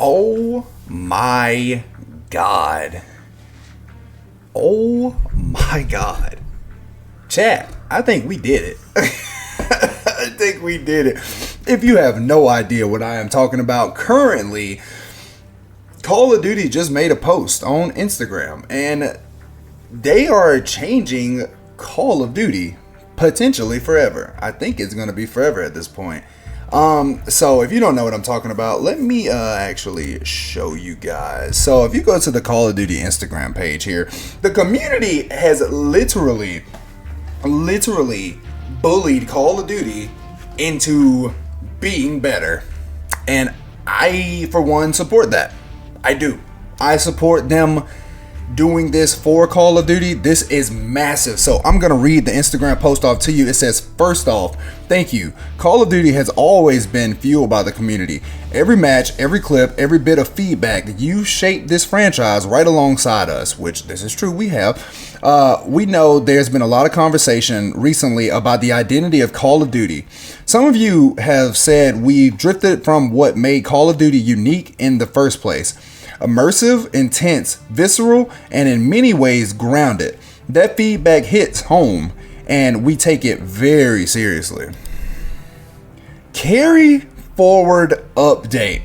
Oh my God. Oh my God. Chat, I think we did it. I think we did it. If you have no idea what I am talking about, currently, Call of Duty just made a post on Instagram, and they are changing Call of Duty potentially forever. I think it's going to be forever at this point. So if you don't know what I'm talking about, let me actually show you guys. So if you go to the Call of Duty Instagram page here, the community has literally bullied Call of Duty into being better. And I, for one, support that. I do. I support them doing this for Call of Duty. This is massive. So I'm going to read the Instagram post off to you. It says, first off, thank you. Call of Duty has always been fueled by the community. Every match, every clip, every bit of feedback, you shaped this franchise right alongside us, which this is true, we have. We know there's been a lot of conversation recently about the identity of Call of Duty. Some of you have said we've drifted from what made Call of Duty unique in the first place. Immersive, intense, visceral, and in many ways grounded. That feedback hits home, and we take it very seriously. Carry forward update.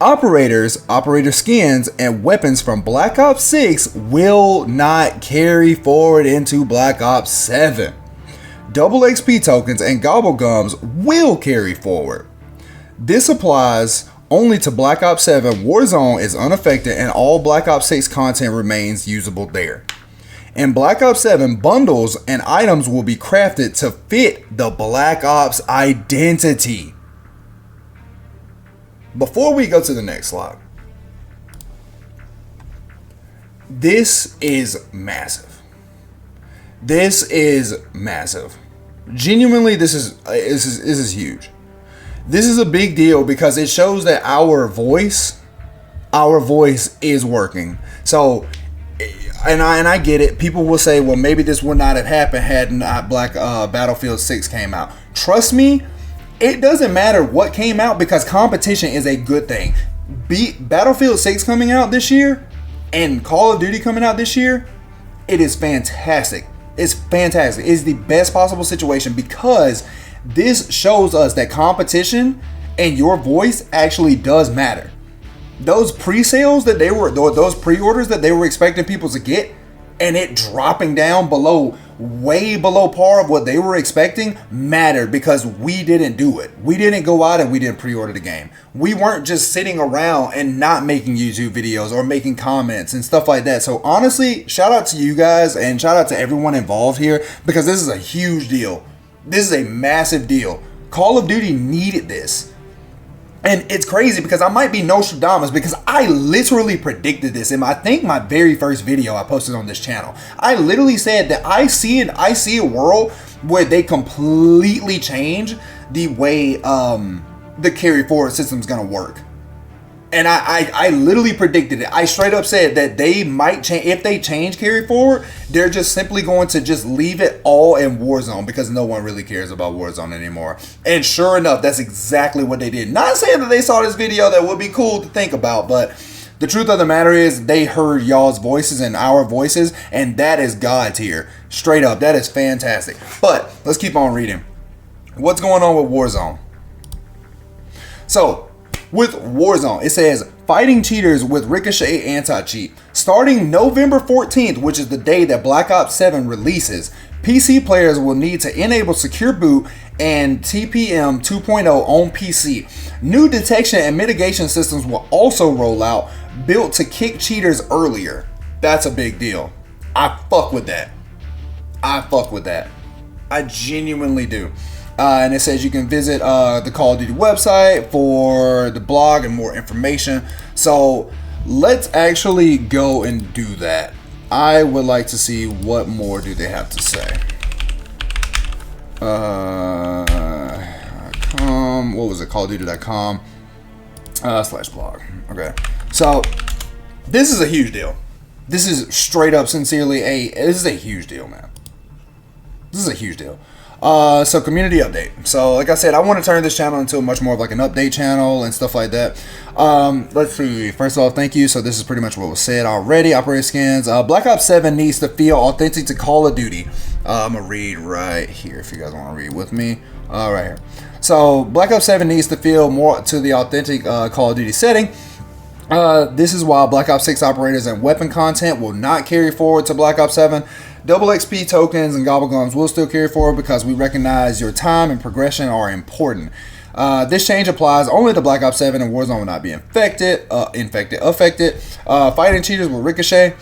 Operator skins, and weapons from Black Ops 6 will not carry forward into Black Ops 7. Double XP tokens and gobblegums will carry forward. This applies only to Black Ops 7. Warzone is unaffected, and all Black Ops 6 content remains usable there. In Black Ops 7, bundles and items will be crafted to fit the Black Ops identity. Before we go to the next slide, this is massive. This is massive. Genuinely, this is huge. This is a big deal because it shows that our voice is working. So, and I get it. People will say, well, maybe this would not have happened had not Battlefield 6 came out. Trust me, it doesn't matter what came out because competition is a good thing. Battlefield 6 coming out this year and Call of Duty coming out this year, it is fantastic. It's fantastic. It's the best possible situation because this shows us that competition and your voice actually does matter. Those pre-sales that those pre-orders that they were expecting people to get, and it dropping down way below par of what they were expecting, mattered because we didn't do it. We didn't go out and we didn't pre-order the game. We weren't just sitting around and not making YouTube videos or making comments and stuff like that. So honestly, shout out to you guys and shout out to everyone involved here because this is a huge deal. This is a massive deal. Call of Duty needed this. And it's crazy because I might be Nostradamus because I literally predicted this in my very first video I posted on this channel. I literally said that I see a world where they completely change the way the carry forward system is going to work. And I literally predicted it. I straight up said that they might change. If they change carry forward, they're just simply going to just leave it all in Warzone because no one really cares about Warzone anymore. And sure enough, that's exactly what they did. Not saying that they saw this video that would be cool to think about, but the truth of the matter is they heard y'all's voices and our voices, and that is God tier. Straight up, that is fantastic. But let's keep on reading. What's going on with Warzone? So, with Warzone, it says, fighting cheaters with Ricochet anti-cheat. Starting November 14th, which is the day that Black Ops 7 releases, PC players will need to enable Secure Boot and TPM 2.0 on PC. New detection and mitigation systems will also roll out, built to kick cheaters earlier. That's a big deal. I fuck with that. I genuinely do. And it says you can visit the Call of Duty website for the blog and more information. So let's actually go and do that. I would like to see what more do they have to say. What was it? CallOfDuty.com /blog. Okay. So this is a huge deal. This is straight up, sincerely, this is a huge deal, man. This is a huge deal. So community update. So like I said, I want to turn this channel into much more of like an update channel and stuff like that. Let's see. First off, thank you. So this is pretty much what was said already. Operator skins. Black Ops 7 needs to feel authentic to Call of Duty. I'm gonna read right here if you guys want to read with me. Right here. So Black Ops 7 needs to feel more to the authentic Call of Duty setting. This is why Black Ops 6 operators and weapon content will not carry forward to Black Ops 7. Double XP tokens and gobblegums will still carry forward because we recognize your time and progression are important. This change applies only to Black Ops 7 and Warzone will not be affected. Fighting cheaters will ricochet.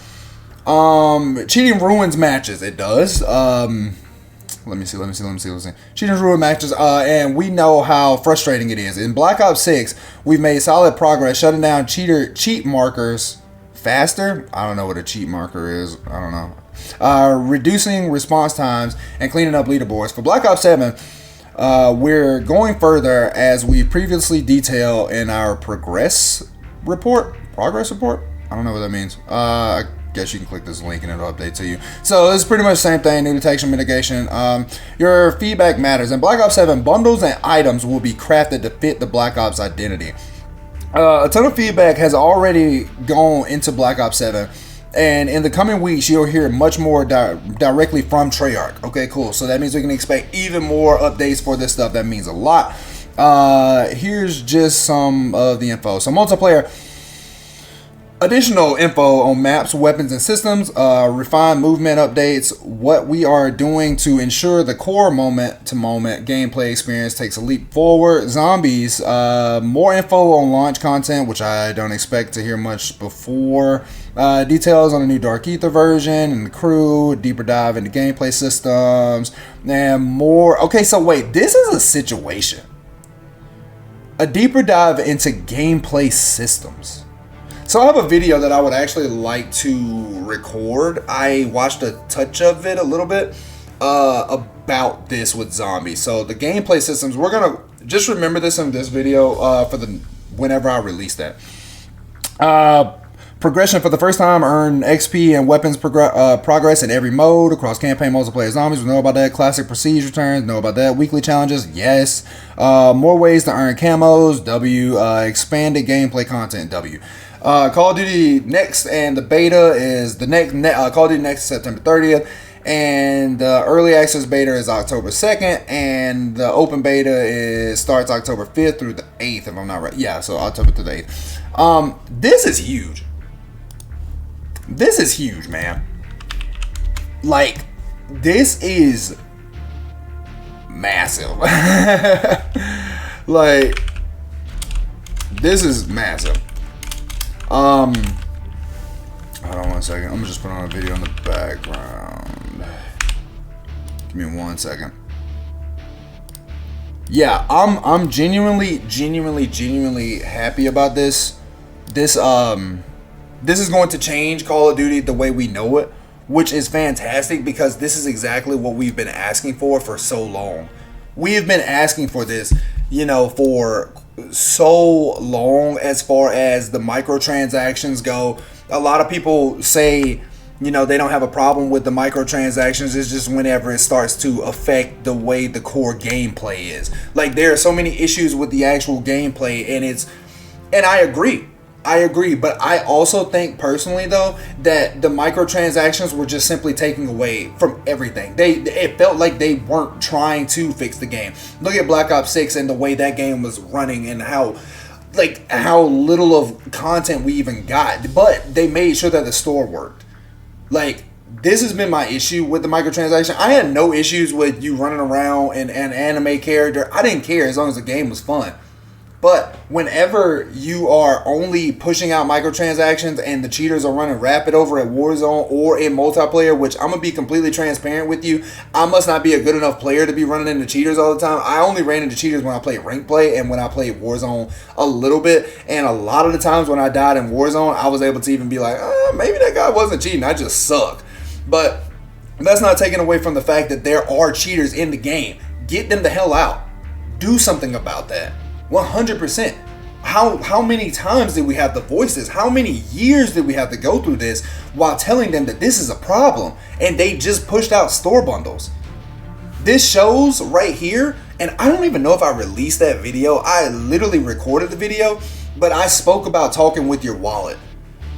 Cheating ruins matches. It does. Let me see. Cheaters ruin matches, and we know how frustrating it is. In Black Ops 6, we've made solid progress shutting down cheat markers faster. I don't know what a cheat marker is. I don't know. Reducing response times and cleaning up leaderboards. For Black Ops 7, we're going further as we previously detailed in our progress report. I don't know what that means. I guess you can click this link and it'll update to you. So this is pretty much the same thing. New detection mitigation. Your feedback matters. In Black Ops 7, bundles and items will be crafted to fit the Black Ops identity. A ton of feedback has already gone into Black Ops 7. And in the coming weeks, you'll hear much more directly from Treyarch. Okay, cool. So that means we can expect even more updates for this stuff. That means a lot. Here's just some of the info. So multiplayer. Additional info on maps, weapons, and systems, refined movement updates, what we are doing to ensure the core moment-to-moment gameplay experience takes a leap forward. Zombies, more info on launch content, which I don't expect to hear much before. Details on the new Dark Ether version and the crew, deeper dive into gameplay systems, and more. Okay, so wait, this is a situation. A deeper dive into gameplay systems. So I have a video that I would actually like to record. I watched a touch of it a little bit about this with zombies. So the gameplay systems, we're gonna just remember this in this video for the whenever I release that. Progression for the first time, earn XP and weapons progress in every mode across campaign, multiplayer, zombies. We know about that. Classic prestige returns, know about that. Weekly challenges, yes. More ways to earn camos, W. Expanded gameplay content, W. Call of Duty Next and the beta is the next. Call of Duty Next is September 30th, and the early access beta is October 2nd, and the open beta starts October 5th through the 8th, if I'm not right. Yeah, so October through the 8th. This is huge. This is huge, man. Like, this is massive. Like, this is massive. Hold on 1 second. I'm just putting on a video in the background. Give me 1 second. Yeah, I'm genuinely happy about this. This is going to change Call of Duty the way we know it, which is fantastic because this is exactly what we've been asking for so long. We have been asking for this, you know, for so long as far as the microtransactions go. A lot of people say, you know, they don't have a problem with the microtransactions. It's just whenever it starts to affect the way the core gameplay is. Like, there are so many issues with the actual gameplay, and I agree, but I also think personally though that the microtransactions were just simply taking away from everything. It felt like they weren't trying to fix the game. Look at Black Ops 6 and the way that game was running and how little of content we even got, but they made sure that the store worked. Like, this has been my issue with the microtransaction. I had no issues with you running around and an anime character. I didn't care as long as the game was fun. But whenever you are only pushing out microtransactions and the cheaters are running rapid over at Warzone or in multiplayer, which I'm going to be completely transparent with you, I must not be a good enough player to be running into cheaters all the time. I only ran into cheaters when I played rank play and when I played Warzone a little bit. And a lot of the times when I died in Warzone, I was able to even be like, maybe that guy wasn't cheating, I just suck. But that's not taken away from the fact that there are cheaters in the game. Get them the hell out. Do something about that. 100%. How many times did we have to voice this? How many years did we have to go through this while telling them that this is a problem and they just pushed out store bundles? This shows right here, and I don't even know if I released that video. I literally recorded the video, but I spoke about talking with your wallet.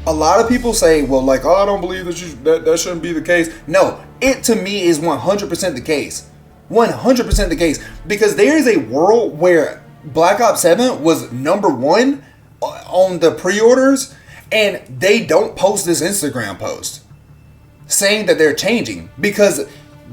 A lot of people say, well, like, oh, I don't believe that shouldn't be the case. No, it to me is 100% the case. 100% the case. Because there is a world where Black Ops 7 was #1 on the pre-orders, and they don't post this Instagram post saying that they're changing because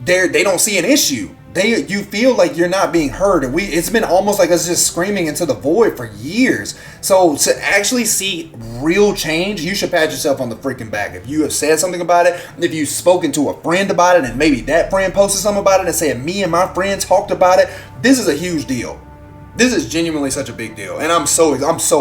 they don't see an issue. You feel like you're not being heard. It's been almost like us just screaming into the void for years. So to actually see real change, you should pat yourself on the freaking back. If you have said something about it, if you've spoken to a friend about it, and maybe that friend posted something about it and said, me and my friend talked about it, this is a huge deal. This is genuinely such a big deal, and I'm so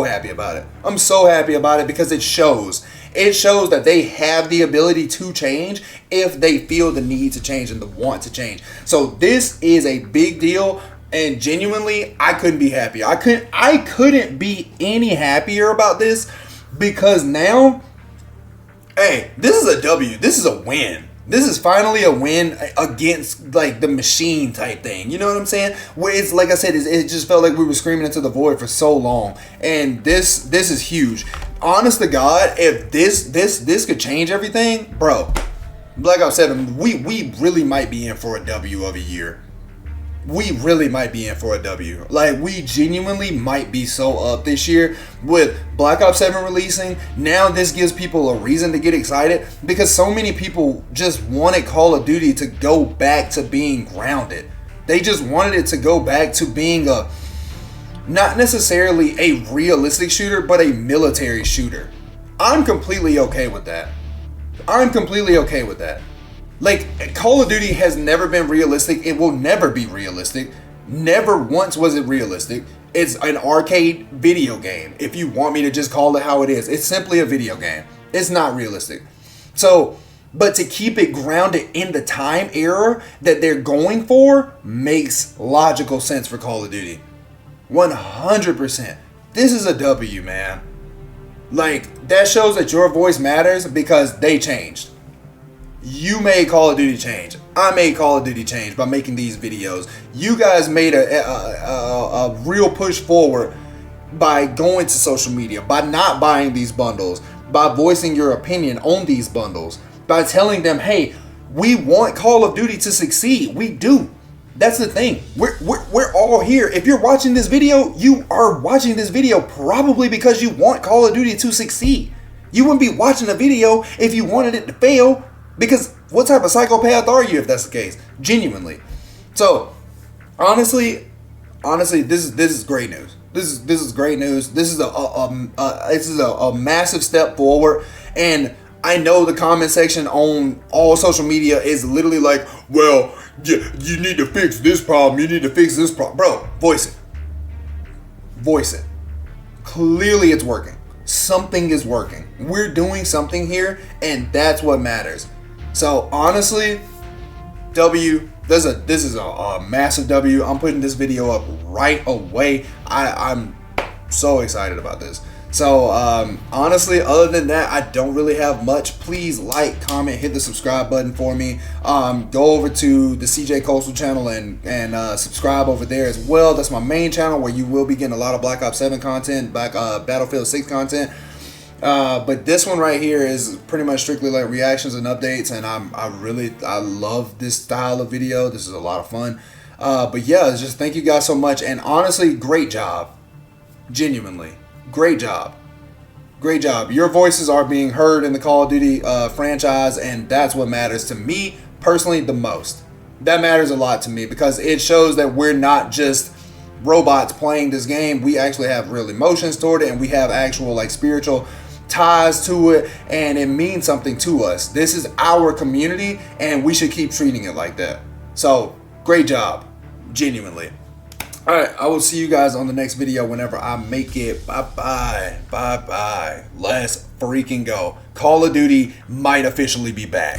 happy about it. I'm so happy about it because it shows that they have the ability to change if they feel the need to change and the want to change. So this is a big deal, and genuinely, I couldn't be happier. I couldn't be any happier about this because now, hey, this is a W. This is a win. This is finally a win against like the machine type thing. You know what I'm saying? Where it's like I said, it just felt like we were screaming into the void for so long, and this is huge. Honest to God, if this could change everything, bro, Black Ops 7, we really might be in for a W of a year. We really might be in for a W. Like, we genuinely might be so up this year with Black Ops 7 releasing. Now this gives people a reason to get excited because so many people just wanted Call of Duty to go back to being grounded. They just wanted it to go back to being not necessarily a realistic shooter, but a military shooter. I'm completely okay with that. Like, Call of Duty has never been realistic. It will never be realistic. Never once was it realistic. It's an arcade video game. If you want me to just call it how it is, it's simply a video game. It's not realistic. So, but to keep it grounded in the time era that they're going for makes logical sense for Call of Duty. 100%. This is a W, man. Like, that shows that your voice matters because they changed. You made Call of Duty change. I made Call of Duty change by making these videos. You guys made a real push forward by going to social media, by not buying these bundles, by voicing your opinion on these bundles, by telling them, hey, we want Call of Duty to succeed. We do. That's the thing. We're all here. If you're watching this video, you are watching this video probably because you want Call of Duty to succeed. You wouldn't be watching a video if you wanted it to fail. Because what type of psychopath are you if that's the case? Genuinely. So, honestly, this is great news. This is great news. This is a massive step forward, and I know the comment section on all social media is literally like, well, you need to fix this problem. You need to fix this problem, bro. Voice it. Voice it. Clearly, it's working. Something is working. We're doing something here, and that's what matters. So honestly, W, this is a massive W. I'm putting this video up right away. I'm so excited about this. So honestly, other than that, I don't really have much. Please like, comment, hit the subscribe button for me. Go over to the CJ Coastal channel and subscribe over there as well. That's my main channel where you will be getting a lot of Black Ops 7 content, Battlefield 6 content. But this one right here is pretty much strictly like reactions and updates, and I love this style of video. This is a lot of fun. But yeah, just thank you guys so much, and honestly, great job. Genuinely, great job. Great job. Your voices are being heard in the Call of Duty franchise, and that's what matters to me personally the most. That matters a lot to me because it shows that we're not just robots playing this game. We actually have real emotions toward it, and we have actual like spiritual ties to it, and it means something to us. This is our community, and we should keep treating it like that. So great job, genuinely. All right, I will see you guys on the next video whenever I make it. Bye. Let's freaking go. Call of Duty might officially be back.